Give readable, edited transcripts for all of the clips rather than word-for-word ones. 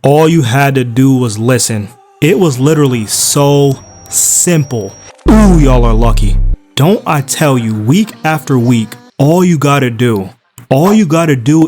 All you had to do was listen. It was literally so simple. Ooh, y'all are lucky. Don't I tell you, week after week, all you gotta do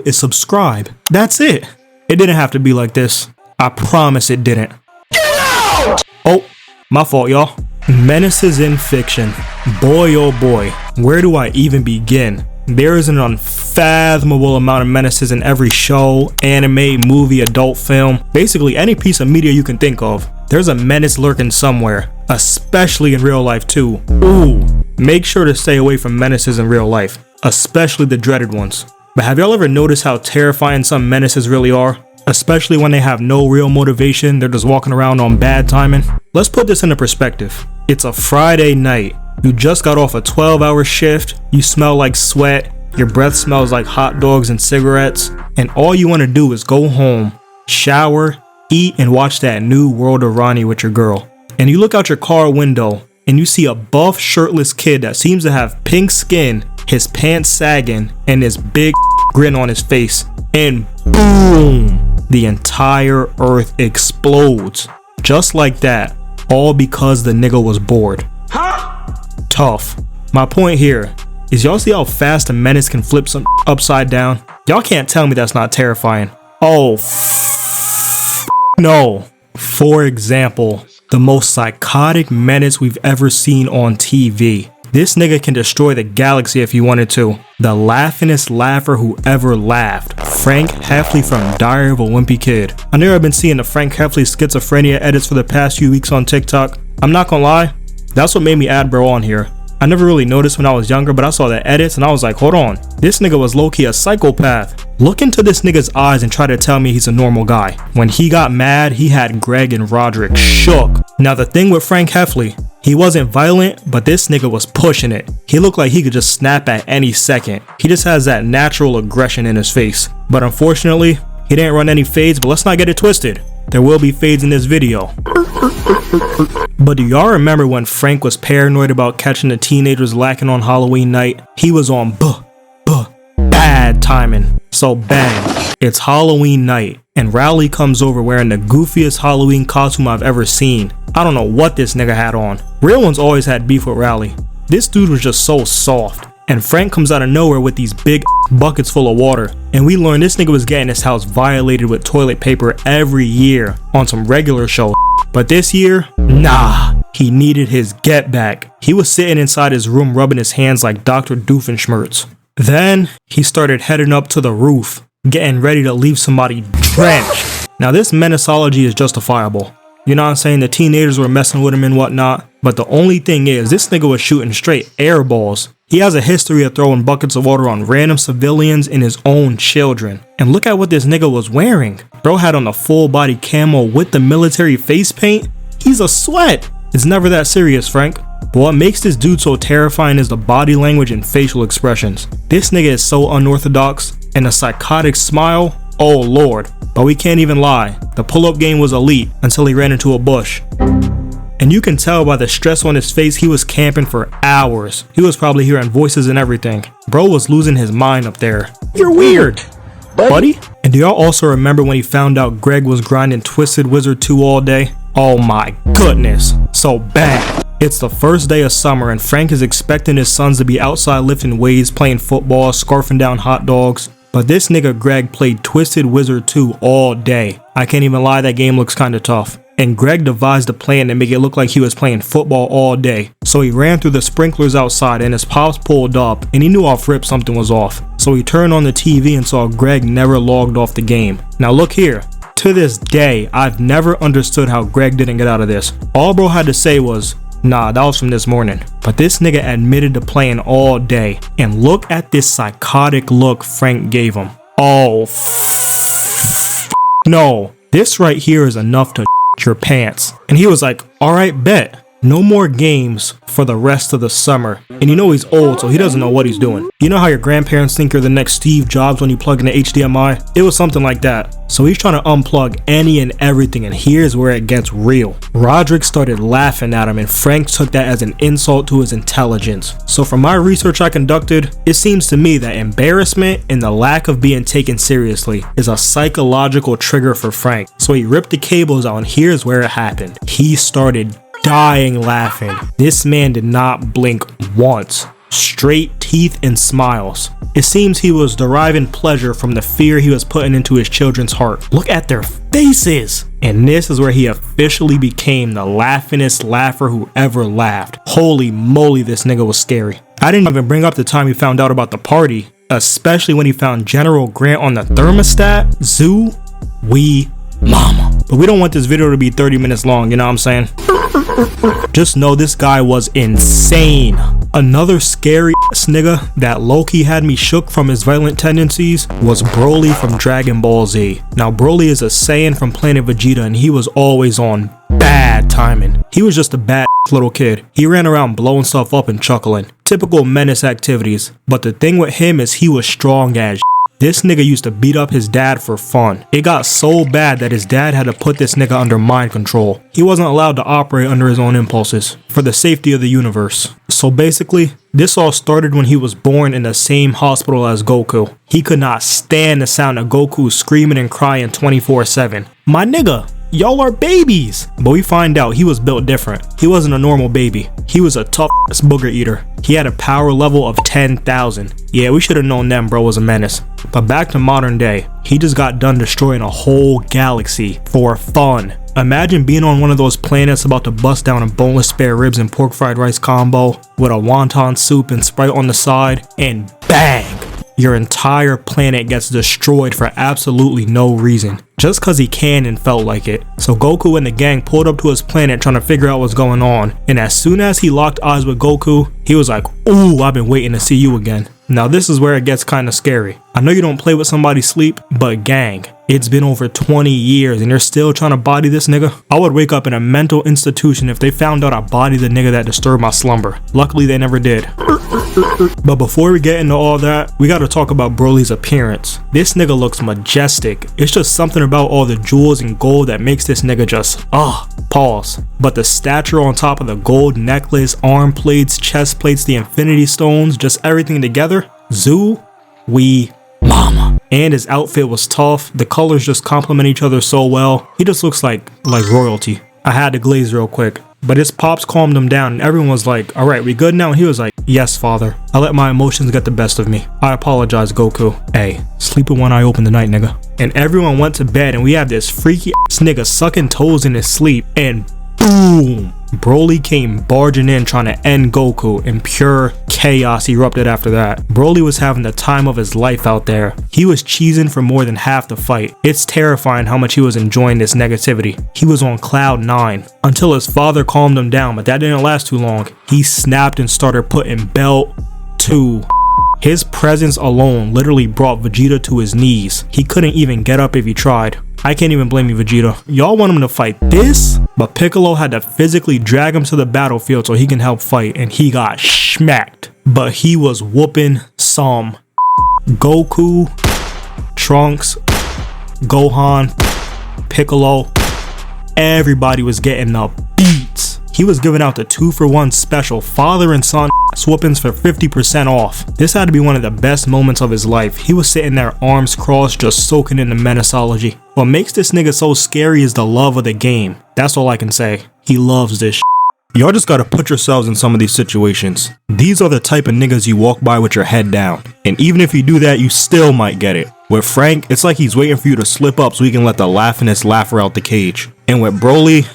is subscribe. That's it. It didn't have to be like this. I promise it didn't. Get out! Oh, my fault, y'all. Menaces in fiction. Boy, oh boy, where do I even begin? There is an unfathomable amount of menaces in every show, anime, movie, adult film, basically any piece of media you can think of. There's a menace lurking somewhere, especially in real life too. Ooh, make sure to stay away from menaces in real life, especially the dreaded ones. But have y'all ever noticed how terrifying some menaces really are? Especially when they have no real motivation, they're just walking around on bad timing. Let's put this into perspective. It's a Friday night. You just got off a 12-hour shift, you smell like sweat, your breath smells like hot dogs and cigarettes, and all you want to do is go home, shower, eat, and watch that new World of Ronnie with your girl. And you look out your car window, and you see a buff, shirtless kid that seems to have pink skin, his pants sagging, and this big grin on his face, and boom, the entire earth explodes. Just like that, all because the nigga was bored. Tough. My point here is y'all see how fast a menace can flip some upside down? Y'all can't tell me that's not terrifying. Oh, no. For example, the most psychotic menace we've ever seen on TV. This nigga can destroy the galaxy if he wanted to. The laughingest laugher who ever laughed. Frank Heffley from Diary of a Wimpy Kid. I know I've been seeing the Frank Heffley schizophrenia edits for the past few weeks on TikTok. I'm not gonna lie, that's what made me add bro on here. I never really noticed when I was younger, but I saw the edits and I was like, hold on, this nigga was low-key a psychopath. Look into this nigga's eyes and try to tell me he's a normal guy. When he got mad, he had Greg and Roderick shook. Now the thing with Frank Heffley, he wasn't violent, but this nigga was pushing it. He looked like he could just snap at any second. He just has that natural aggression in his face. But unfortunately, he didn't run any fades, but let's not get it twisted. There will be fades in this video. But do y'all remember when Frank was paranoid about catching the teenagers lacking on Halloween night? He was on bad timing. So bang, it's Halloween night, and Rowley comes over wearing the goofiest Halloween costume I've ever seen. I don't know what this nigga had on. Real ones always had beef with Rowley. This dude was just so soft. And Frank comes out of nowhere with these big buckets full of water. And we learned this nigga was getting his house violated with toilet paper every year on some regular show. But this year, nah, he needed his get back. He was sitting inside his room rubbing his hands like Dr. Doofenshmirtz. Then he started heading up to the roof, getting ready to leave somebody drenched. Now this menacology is justifiable. You know what I'm saying? The teenagers were messing with him and whatnot. But the only thing is, this nigga was shooting straight air balls. He has a history of throwing buckets of water on random civilians and his own children. And look at what this nigga was wearing. Bro had on a full body camo with the military face paint. He's a sweat. It's never that serious, Frank. But what makes this dude so terrifying is the body language and facial expressions. This nigga is so unorthodox, and a psychotic smile, oh lord. But we can't even lie, the pull-up game was elite until he ran into a bush. And you can tell by the stress on his face he was camping for hours. He was probably hearing voices and everything. Bro was losing his mind up there. You're weird, buddy. And do y'all also remember when he found out Greg was grinding Twisted Wizard 2 all day? Oh my goodness. So bang. It's the first day of summer and Frank is expecting his sons to be outside lifting weights, playing football, scarfing down hot dogs. But this nigga Greg played Twisted Wizard 2 all day. I can't even lie, that game looks kinda tough. And Greg devised a plan to make it look like he was playing football all day. So he ran through the sprinklers outside and his pops pulled up and he knew off rip something was off. So he turned on the TV and saw Greg never logged off the game. Now look here. To this day, I've never understood how Greg didn't get out of this. All bro had to say was, nah, that was from this morning. But this nigga admitted to playing all day. And look at this psychotic look Frank gave him. Oh, no. This right here is enough to your pants. And he was like, alright, bet. No more games for the rest of the summer. And you know he's old, so he doesn't know what he's doing. You know how your grandparents think you're the next Steve Jobs when you plug in the HDMI? It was something like that. So he's trying to unplug any and everything, and here's where it gets real. Roderick started laughing at him, and Frank took that as an insult to his intelligence. So from my research I conducted, it seems to me that embarrassment and the lack of being taken seriously is a psychological trigger for Frank. So he ripped the cables out, and here's where it happened. He started dying laughing. This man did not blink once. Straight teeth and smiles. It seems he was deriving pleasure from the fear he was putting into his children's heart. Look at their faces. And this is where he officially became the laughingest laugher who ever laughed. Holy moly, this nigga was scary. I didn't even bring up the time he found out about the party, especially when he found General Grant on the thermostat. Zoo, we, mama. But we don't want this video to be 30 minutes long, you know what I'm saying? Just know this guy was insane. Another scary ass nigga that low-key had me shook from his violent tendencies was Broly from Dragon Ball Z. Now Broly is a Saiyan from Planet Vegeta, and he was always on bad timing. He was just a bad little kid. He ran around blowing stuff up and chuckling. Typical menace activities. But the thing with him is he was strong as This nigga used to beat up his dad for fun. It got so bad that his dad had to put this nigga under mind control. He wasn't allowed to operate under his own impulses for the safety of the universe. So basically, this all started when he was born in the same hospital as Goku. He could not stand the sound of Goku screaming and crying 24/7. My nigga, y'all are babies. But we find out he was built different. He wasn't a normal baby. He was a tough ass booger eater. He had a power level of 10,000. Yeah, we should have known them bro was a menace. But back to modern day, he just got done destroying a whole galaxy for fun. Imagine being on one of those planets about to bust down a boneless spare ribs and pork fried rice combo with a wonton soup and Sprite on the side, and bang! Your entire planet gets destroyed for absolutely no reason, just cause he can and felt like it. So Goku and the gang pulled up to his planet trying to figure out what's going on, and as soon as he locked eyes with Goku, he was like, "Ooh, I've been waiting to see you again." Now this is where it gets kinda scary. I know you don't play with somebody's sleep, but gang, it's been over 20 years and you're still trying to body this nigga? I would wake up in a mental institution if they found out I bodied the nigga that disturbed my slumber. Luckily they never did. But before we get into all that, we gotta talk about Broly's appearance. This nigga looks majestic. It's just something about all the jewels and gold that makes this nigga just, pause. But the stature on top of the gold necklace, arm plates, chest plates, the infinity stones, just everything together, zoo, we, mama. And his outfit was tough. The colors just complement each other so well. He just looks like royalty. I had to glaze real quick. But his pops calmed him down and everyone was like, "Alright, we good now?" And he was like, "Yes, father. I let my emotions get the best of me. I apologize, Goku. Hey, sleep with one eye open tonight, nigga." And everyone went to bed and we have this freaky ass nigga sucking toes in his sleep, and boom! Broly came barging in trying to end Goku, and pure chaos erupted after that. Broly was having the time of his life out there. He was cheesing for more than half the fight. It's terrifying how much he was enjoying this negativity. He was on cloud 9 until his father calmed him down, but that didn't last too long. He snapped and started putting belt to. His presence alone literally brought Vegeta to his knees. He couldn't even get up if he tried. I can't even blame you, Vegeta. Y'all want him to fight this? But Piccolo had to physically drag him to the battlefield so he can help fight, and he got smacked. But he was whooping some. Goku, Trunks, Gohan, Piccolo, everybody was getting the beats. He was giving out the 2-for-1 special father and son whoopings for 50% off. This had to be one of the best moments of his life. He was sitting there arms crossed just soaking in the menaceology. What makes this nigga so scary is the love of the game. That's all I can say. He loves this shit. Y'all just gotta put yourselves in some of these situations. These are the type of niggas you walk by with your head down. And even if you do that, you still might get it. With Frank, it's like he's waiting for you to slip up so he can let the laughingest laugher out the cage. And with Broly,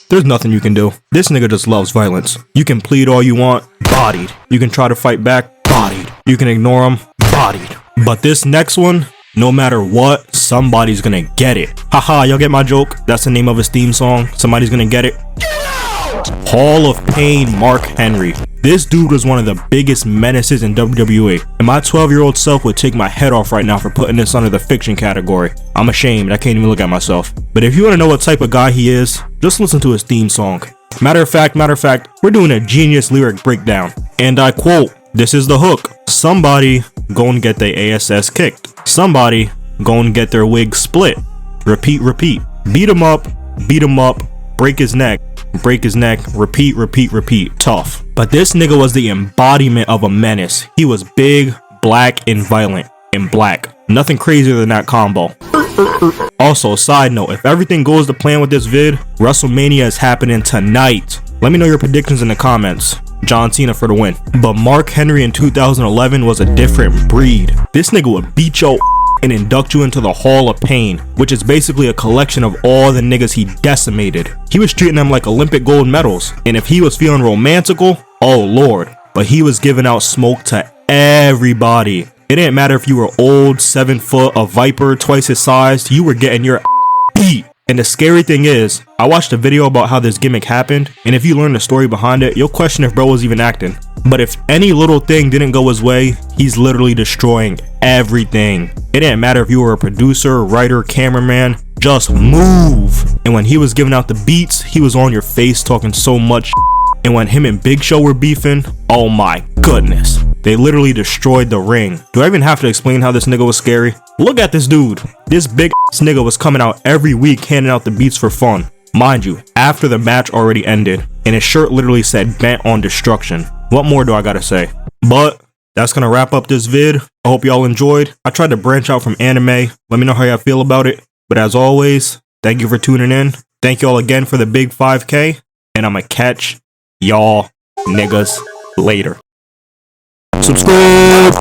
there's nothing you can do. This nigga just loves violence. You can plead all you want, bodied. You can try to fight back, bodied. You can ignore him, bodied. But this next one, no matter what, somebody's gonna get it. Haha, y'all get my joke? That's the name of his theme song. Somebody's gonna get it. Hall of Pain Mark Henry. This dude was one of the biggest menaces in WWE, and my 12-year-old self would take my head off right now for putting this under the fiction category. I'm ashamed, I can't even look at myself. But if you want to know what type of guy he is, just listen to his theme song. Matter of fact, we're doing a genius lyric breakdown. And I quote, this is the hook. Somebody gon' get their ASS kicked. Somebody gon' get their wig split. Repeat, repeat. Beat him up, break his neck, repeat, repeat, repeat. Tough. But this nigga was the embodiment of a menace. He was big, black, and violent. And black. Nothing crazier than that combo. Also, side note, if everything goes to plan with this vid, WrestleMania is happening tonight. Let me know your predictions in the comments. John Cena for the win. But Mark Henry in 2011 was a different breed. This nigga would beat your and induct you into the Hall of Pain, which is basically a collection of all the niggas he decimated. He was treating them like Olympic gold medals, and if he was feeling romantical, oh lord, but he was giving out smoke to everybody. It didn't matter if you were old, 7 foot, a viper, twice his size, you were getting your beat. And the scary thing is, I watched a video about how this gimmick happened, and if you learn the story behind it, you'll question if bro was even acting. But if any little thing didn't go his way, he's literally destroying everything. It didn't matter if you were a producer, writer, cameraman, just move. And when he was giving out the beats, he was on your face talking so much. And when him and Big Show were beefing, oh my goodness. They literally destroyed the ring. Do I even have to explain how this nigga was scary? Look at this dude. This big ass nigga was coming out every week handing out the beats for fun. Mind you, after the match already ended, and his shirt literally said bent on destruction. What more do I gotta say? But that's gonna wrap up this vid. I hope y'all enjoyed. I tried to branch out from anime. Let me know how y'all feel about it. But as always, thank you for tuning in. Thank y'all again for the big 5K. And I'ma catch y'all niggas later. Subscribe!